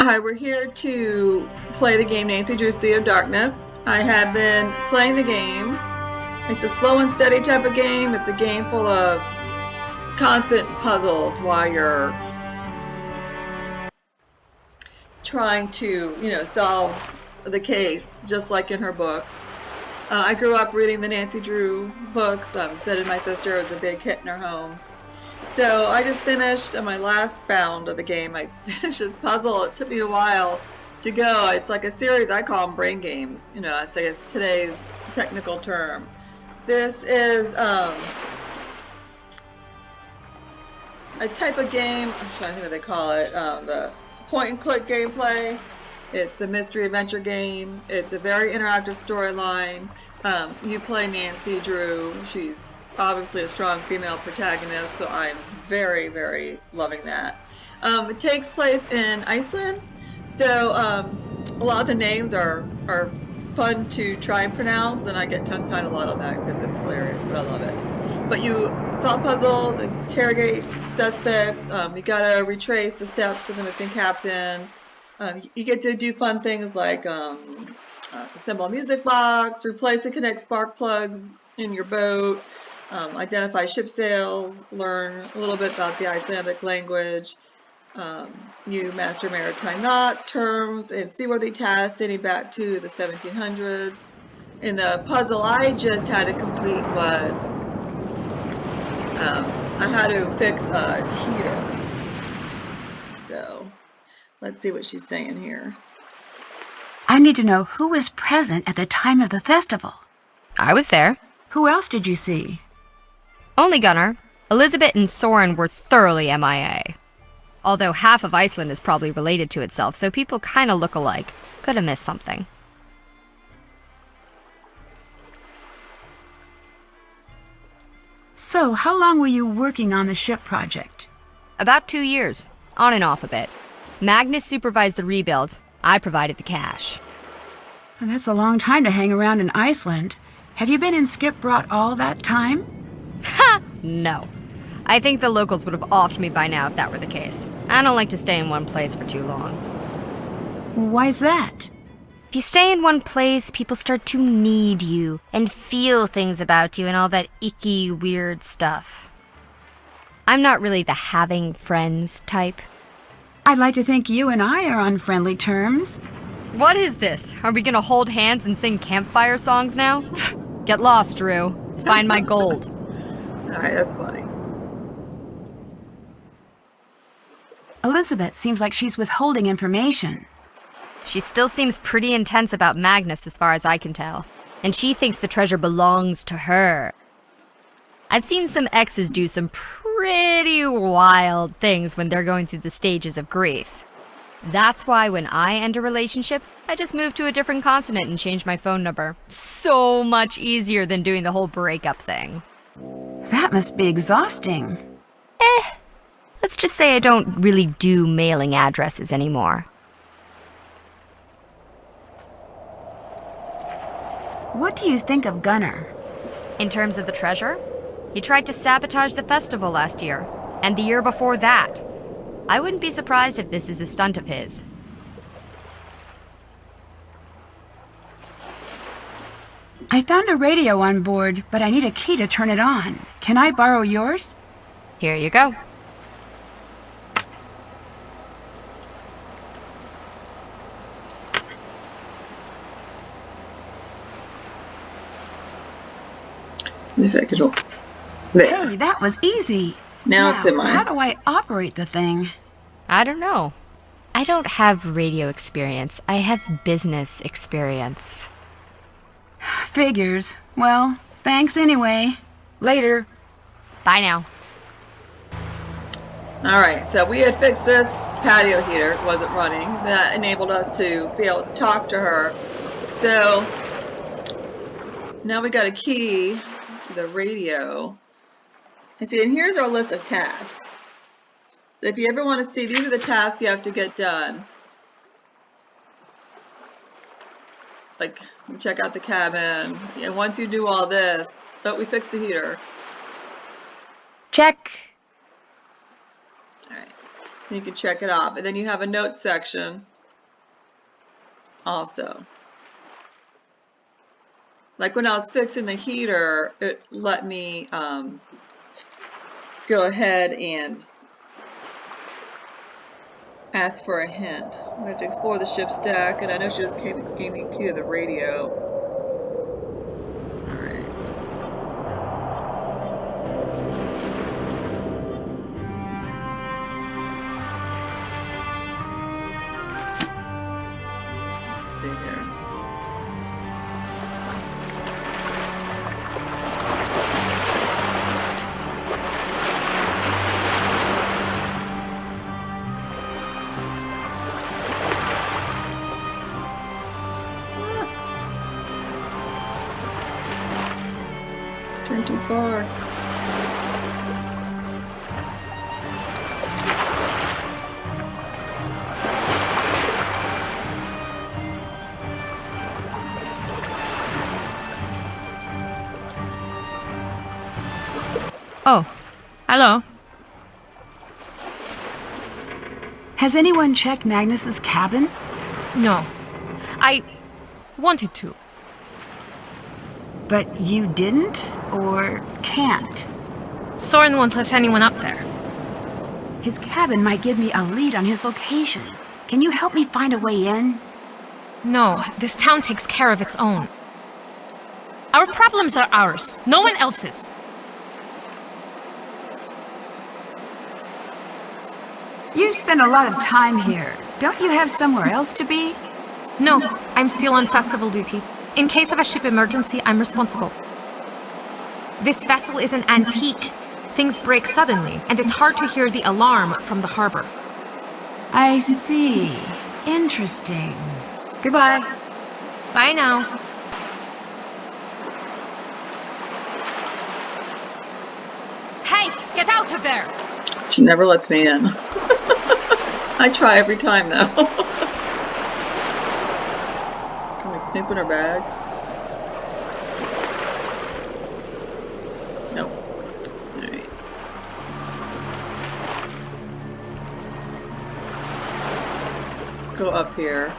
Hi, we're here to play the game Nancy Drew Sea of Darkness. I have been playing the game. It's a slow and steady type of game. It's a game full of constant puzzles while you're trying to, solve the case, just like in her books. I grew up reading the Nancy Drew books. So did my sister. It was a big hit in her home. So I just finished on my last bound of the game. I finished this puzzle. It took me a while to go. It's like a series. I call them brain games. I guess today's technical term. This is a type of game. I'm trying to think what they call it. The point and click gameplay. It's a mystery adventure game. It's a very interactive storyline. You play Nancy Drew. She's obviously a strong female protagonist, so I'm very, very loving that. It takes place in Iceland, so a lot of the names are fun to try and pronounce, and I get tongue-tied a lot on that because it's hilarious, but I love it. But you solve puzzles, interrogate suspects, you gotta retrace the steps of the missing captain. You get to do fun things like assemble a music box, replace and connect spark plugs in your boat, identify ship sails, learn a little bit about the Icelandic language. You master maritime knots, terms, and seaworthy tasks dating back to the 1700s. And the puzzle I just had to complete was I had to fix a heater. So let's see what she's saying here. I need to know who was present at the time of the festival. I was there. Who else did you see? Only Gunnar. Elizabeth and Soren were thoroughly MIA. Although half of Iceland is probably related to itself, so people kinda look alike. Could have missed something. So, how long were you working on the ship project? About 2 years. On and off a bit. Magnus supervised the rebuild. I provided the cash. And that's a long time to hang around in Iceland. Have you been in Skipbrot all that time? Ha! No. I think the locals would have offed me by now if that were the case. I don't like to stay in one place for too long. Why's that? If you stay in one place, people start to need you and feel things about you and all that icky, weird stuff. I'm not really the having friends type. I'd like to think you and I are on friendly terms. What is this? Are we gonna hold hands and sing campfire songs now? Get lost, Drew. Find my gold. Alright, that's funny. Elizabeth seems like she's withholding information. She still seems pretty intense about Magnus as far as I can tell. And she thinks the treasure belongs to her. I've seen some exes do some pretty wild things when they're going through the stages of grief. That's why when I end a relationship, I just move to a different continent and change my phone number. So much easier than doing the whole breakup thing. That must be exhausting. Let's just say I don't really do mailing addresses anymore. What do you think of Gunnar? In terms of the treasure, he tried to sabotage the festival last year, and the year before that. I wouldn't be surprised if this is a stunt of his. I found a radio on board, but I need a key to turn it on. Can I borrow yours? Here you go. Hey, that was easy. Now it's in mine. How do I operate the thing? I don't know. I don't have radio experience. I have business experience. Figures. Well, thanks anyway. Later. Bye now. Alright, so we had fixed this patio heater. It wasn't running. That enabled us to be able to talk to her. So now we got a key to the radio. And see, and here's our list of tasks. So if you ever want to see, these are the tasks you have to get done. Like, check out the cabin. And once you do all this, we fixed the heater. Check. Alright. You can check it off. And then you have a notes section also. Like when I was fixing the heater, it let me go ahead and ask for a hint. We have to explore the ship's deck, and I know she just gave me a key to the radio. Alright. Let's see here. Turn too far. Oh, hello. Has anyone checked Magnus's cabin? No, I wanted to. But you didn't? Or can't? Soren won't let anyone up there. His cabin might give me a lead on his location. Can you help me find a way in? No, this town takes care of its own. Our problems are ours, no one else's. You spend a lot of time here. Don't you have somewhere else to be? No, I'm still on festival duty. In case of a ship emergency, I'm responsible. This vessel is an antique. Things break suddenly, and it's hard to hear the alarm from the harbor. I see. Interesting. Goodbye. Bye now. Hey, get out of there! She never lets me in. I try every time though. Can we snoop in her bag? Nope. Alright. Let's go up here.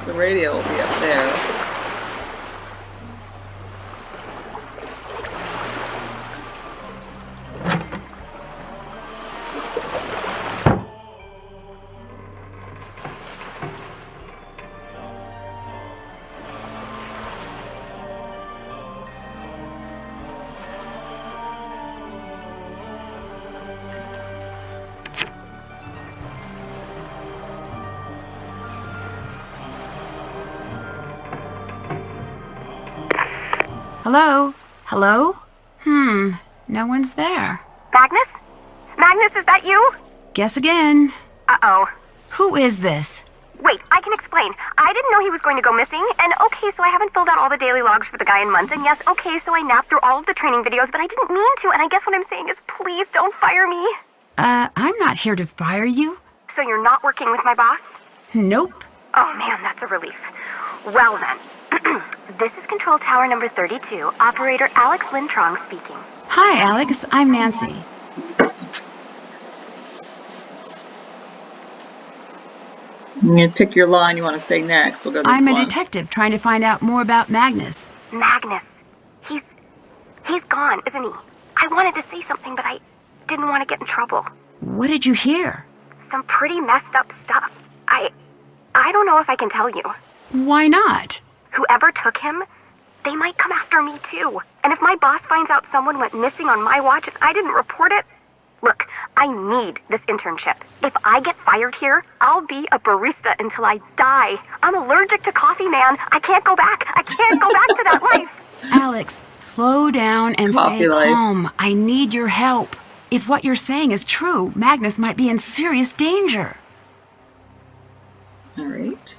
The radio will be up there. Hello? Hello? No one's there. Magnus? Magnus, is that you? Guess again. Uh-oh. Who is this? Wait, I can explain. I didn't know he was going to go missing, and okay, so I haven't filled out all the daily logs for the guy in months, and yes, okay, so I napped through all of the training videos, but I didn't mean to, and I guess what I'm saying is please don't fire me. I'm not here to fire you. So you're not working with my boss? Nope. Oh man, that's a relief. Well then, this is Control Tower number 32, Operator Alex Lintrong speaking. Hi, Alex. I'm Nancy. You can pick your line you want to say next. We'll go this I'm a one. detective trying to find out more about Magnus. Magnus. He's gone, isn't he? I wanted to say something, but I didn't want to get in trouble. What did you hear? Some pretty messed up stuff. I don't know if I can tell you. Why not? Whoever took him, they might come after me too. And if my boss finds out someone went missing on my watch and I didn't report it, look, I need this internship. If I get fired here, I'll be a barista until I die. I'm allergic to coffee, man. I can't go back. I can't go back to that life. Alex, slow down and Coffee stay life. calm. I need your help. If what you're saying is true, Magnus might be in serious danger. All right.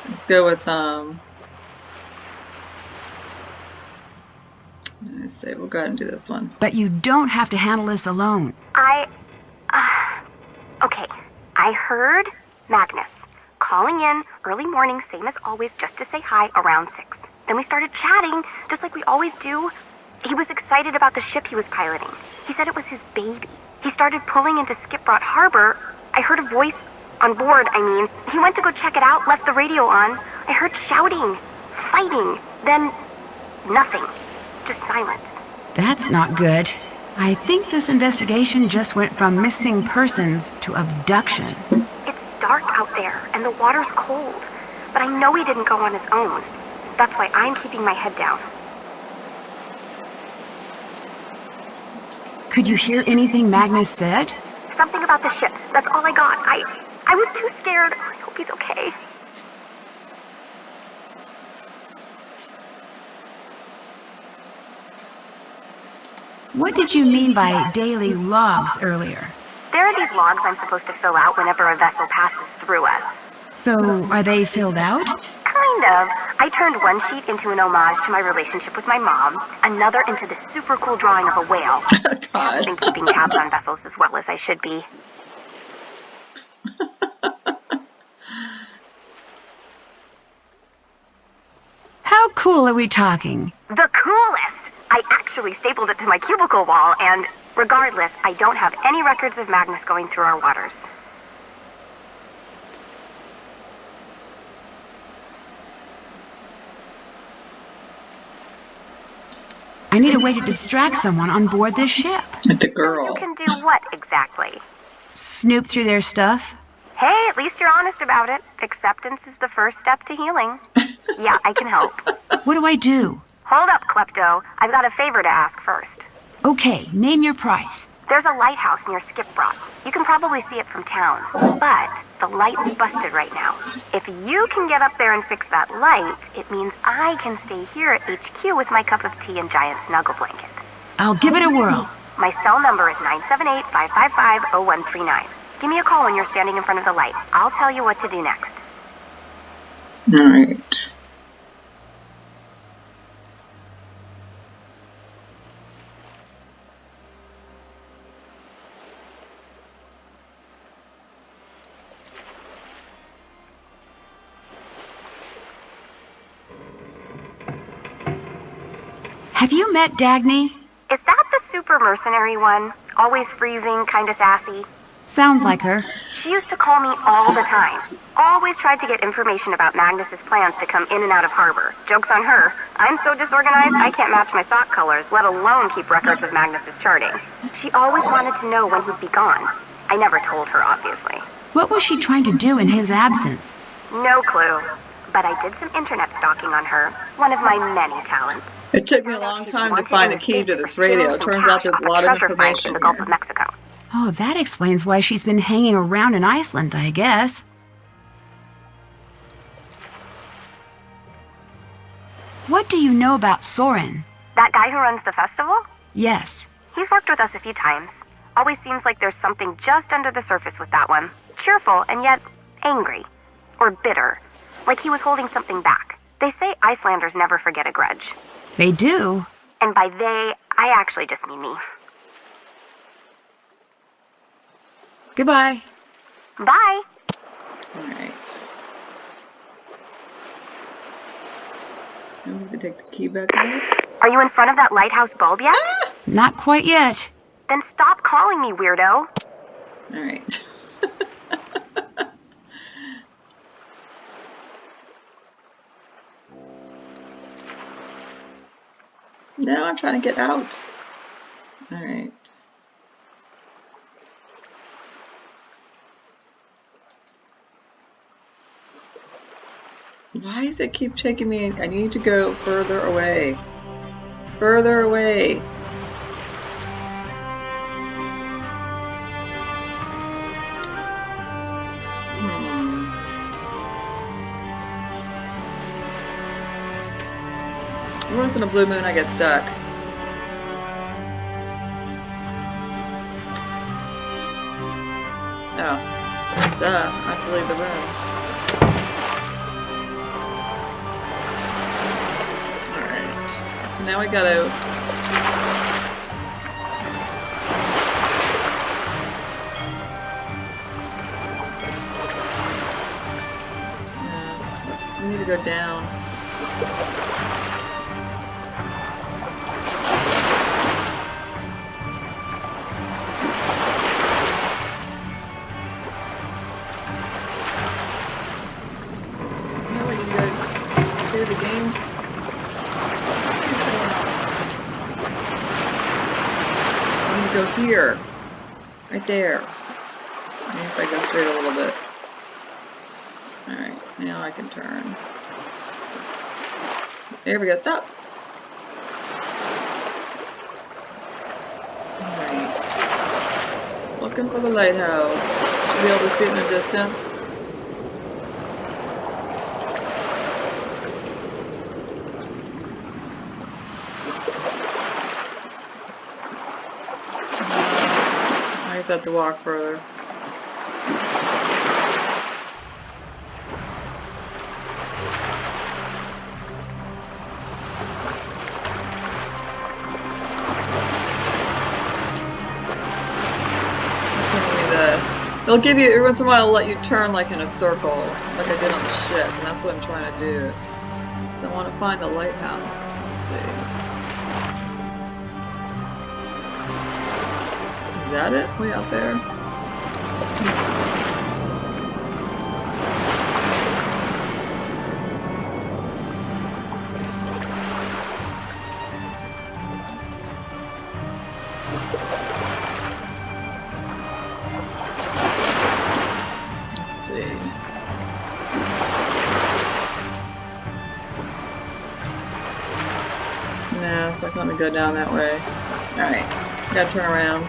Let's go with let's see. We'll go ahead and do this one. But you don't have to handle this alone. Okay. I heard Magnus calling in early morning, same as always, just to say hi around 6. Then we started chatting, just like we always do. He was excited about the ship he was piloting. He said it was his baby. He started pulling into Skipbroad Harbor. I heard a voice on board, I mean. He went to go check it out, left the radio on. I heard shouting, fighting, then nothing. Just silence. That's not good. I think this investigation just went from missing persons to abduction. It's dark out there, and the water's cold. But I know he didn't go on his own. That's why I'm keeping my head down. Could you hear anything Magnus said? Something about the ship. That's all I got. I was too scared. I hope he's okay. What did you mean by daily logs earlier? There are these logs I'm supposed to fill out whenever a vessel passes through us. So, are they filled out? Kind of. I turned one sheet into an homage to my relationship with my mom, another into this super cool drawing of a whale. God. I've been keeping tabs on vessels as well as I should be. How cool are we talking? The coolest! I actually stapled it to my cubicle wall, and regardless, I don't have any records of Magnus going through our waters. I need a way to distract someone on board this ship. The girl. You can do what exactly? Snoop through their stuff? Hey, at least you're honest about it. Acceptance is the first step to healing. Yeah, I can help. What do I do? Hold up, Klepto. I've got a favor to ask first. Okay, name your price. There's a lighthouse near Skipbroad. You can probably see it from town. But the light's busted right now. If you can get up there and fix that light, it means I can stay here at HQ with my cup of tea and giant snuggle blanket. I'll give it a whirl. My cell number is 978-555-0139. Give me a call when you're standing in front of the light. I'll tell you what to do next. Alright. Have you met Dagny? Is that the super mercenary one? Always freezing, kinda sassy? Sounds like her. She used to call me all the time. Always tried to get information about Magnus's plans to come in and out of harbor. Joke's on her. I'm so disorganized I can't match my sock colors, let alone keep records of Magnus's charting. She always wanted to know when he'd be gone. I never told her, obviously. What was she trying to do in his absence? No clue. But I did some internet stalking on her. One of my many talents. It took me a long time to find the key to this radio. Turns out there's a lot of information in the Gulf here. of Mexico. Oh, that explains why she's been hanging around in Iceland, I guess. What do you know about Soren? That guy who runs the festival? Yes. He's worked with us a few times. Always seems like there's something just under the surface with that one. Cheerful and yet angry. Or bitter. Like he was holding something back. They say Icelanders never forget a grudge. They do. And by they, I actually just mean me. Goodbye. Bye! Alright. Now we have to take the key back out. Are you in front of that lighthouse bulb yet? Not quite yet. Then stop calling me, weirdo. Alright. Now I'm trying to get out. Alright. Why does it keep taking me? I need to go further away. Further away. Once in a blue moon I get stuck. Oh. Duh. I have to leave the room. Alright. So now we gotta... we need to go down. to go here. Right there. Maybe if I go straight a little bit. Alright, now I can turn. There we go, stop! Alright. Looking for the lighthouse. Should be able to see it in the distance. I just have to walk further. It'll give you, every once in a while, it'll let you turn like in a circle, like I did on the ship, and that's what I'm trying to do. So I want to find the lighthouse. Let's see. Is that it? Way out there? No, it's not going to go down that way. Alright, gotta turn around.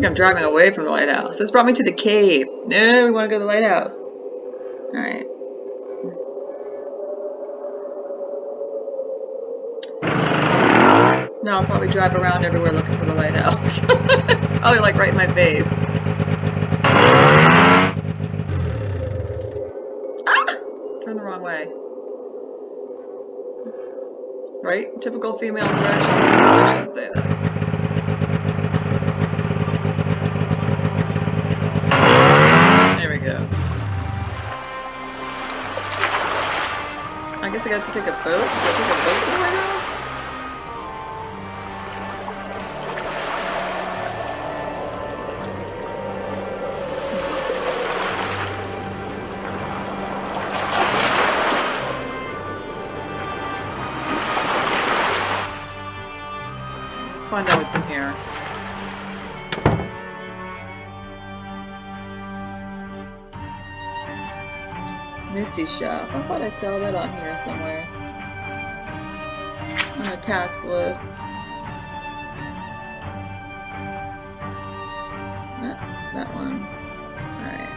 I'm driving away from the lighthouse. This brought me to the cave. No, we want to go to the lighthouse. Alright. No, I'll probably drive around everywhere looking for the lighthouse. It's probably like right in my face. Ah! Turn the wrong way. Right? Typical female directions. I probably shouldn't say that. I guess I got to take a boat. Did I take a boat to the lighthouse? Let's find out what's in here. Misty Shop. I thought I saw that on here somewhere. On a task list. That one. Alright.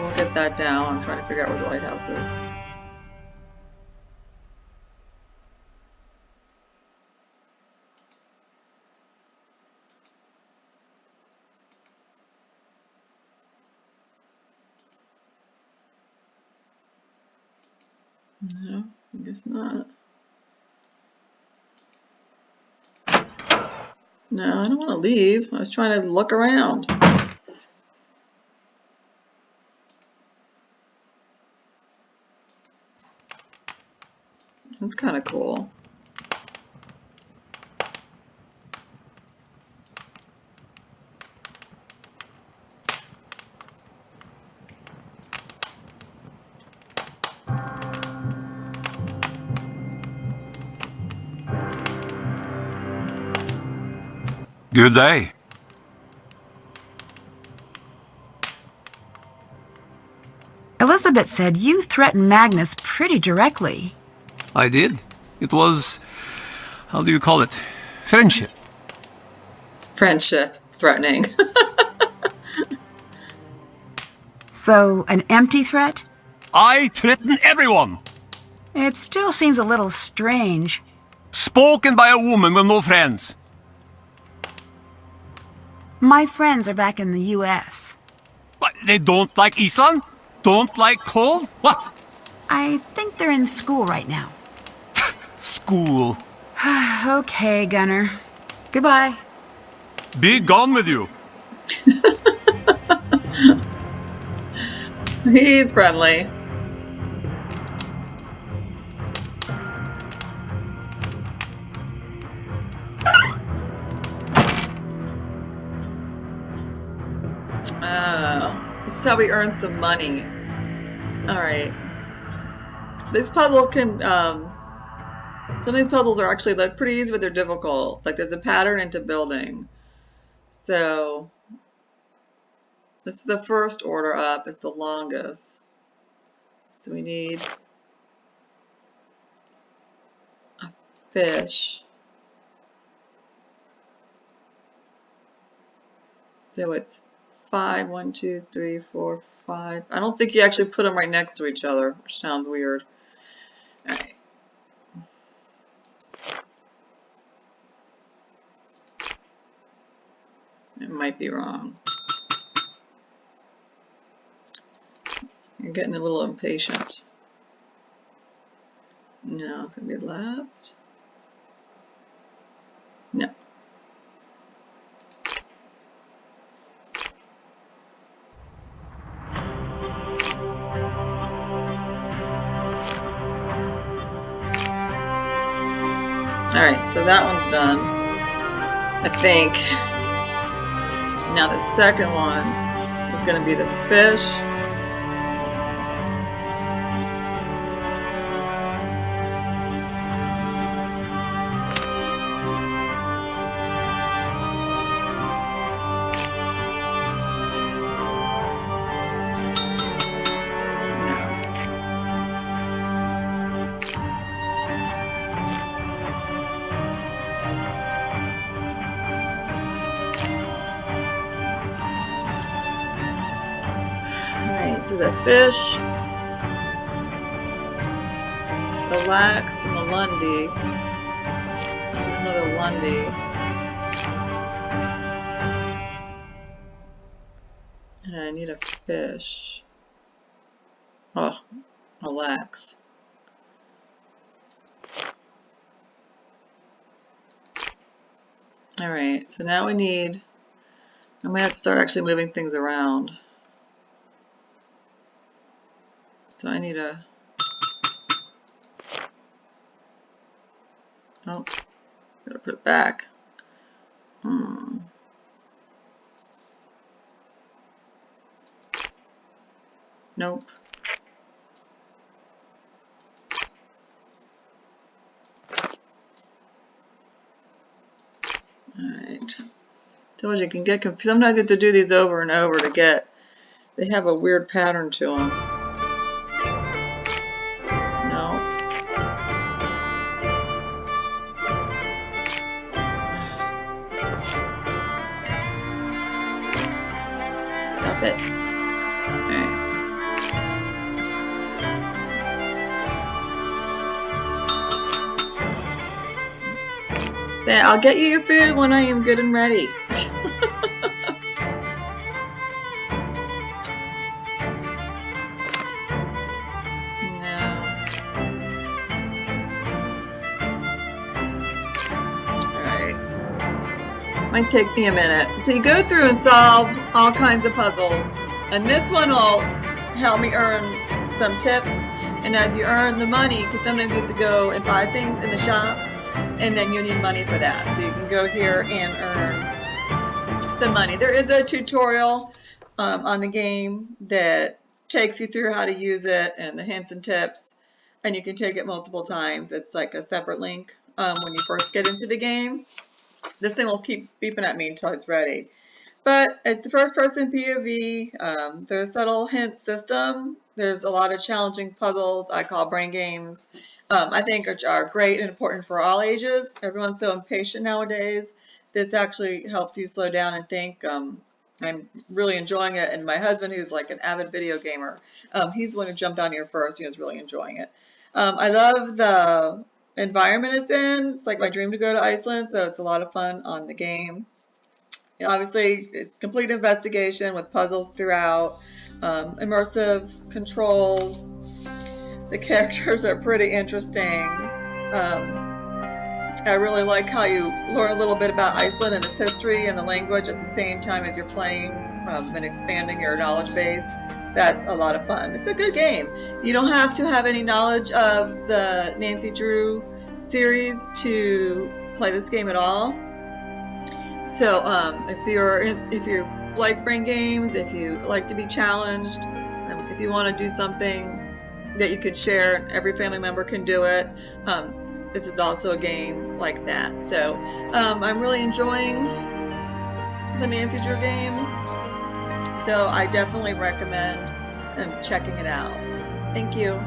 We'll get that down. I'm trying to figure out where the lighthouse is. No, I guess not. No, I don't want to leave. I was trying to look around. That's kind of cool. Good day. Elizabeth said you threatened Magnus pretty directly. I did. It was, how do you call it? Friendship. Friendship. Threatening. So, an empty threat? I threaten everyone. It still seems a little strange. Spoken by a woman with no friends. My friends are back in the U.S. What, they don't like Iceland? Don't like cold? What? I think they're in school right now. School. Okay, Gunner. Goodbye. Be gone with you. He's friendly. This is how we earn some money. Alright. This puzzle can, some of these puzzles are actually like pretty easy, but they're difficult. Like there's a pattern into building. So, this is the first order up. It's the longest. So we need a fish. So it's 5, 1, 2, 3, 4, 5. I don't think you actually put them right next to each other, which sounds weird. Alright. It might be wrong. You're getting a little impatient. No, it's going to be last. No. Alright, so that one's done, I think. Now the second one is going to be this fish. So the fish, the lax, and the lundy. Another lundy. And I need a fish. Oh, a lax. Alright, so now we need, I'm going to have to start actually moving things around. So I need a, oh, gotta put it back. Nope. Alright. Told you can get confused. Sometimes you have to do these over and over to get, they have a weird pattern to them. It. Alright. Then I'll get you your food when I am good and ready. Might take me a minute. So you go through and solve all kinds of puzzles, and this one will help me earn some tips. And as you earn the money, because sometimes you have to go and buy things in the shop, and then you need money for that. So you can go here and earn some money. There is a tutorial on the game that takes you through how to use it and the hints and tips, and you can take it multiple times. It's like a separate link when you first get into the game. This thing will keep beeping at me until it's ready. But it's the first person POV. There's a subtle hint system. There's a lot of challenging puzzles I call brain games. I think are great and important for all ages. Everyone's so impatient nowadays. This actually helps you slow down and think. I'm really enjoying it. And my husband, who's like an avid video gamer, he's the one who jumped on here first. He was really enjoying it. I love the environment it's in. It's like my dream to go to Iceland, so it's a lot of fun on the game. And obviously, it's complete investigation with puzzles throughout, immersive controls. The characters are pretty interesting. I really like how you learn a little bit about Iceland and its history and the language at the same time as you're playing and expanding your knowledge base. that's a lot of fun. It's a good game. You don't have to have any knowledge of the Nancy Drew series to play this game at all. So if you like brain games, if you like to be challenged, if you want to do something that you could share and every family member can do it, this is also a game like that. So I'm really enjoying the Nancy Drew game, so I definitely recommend checking it out. Thank you.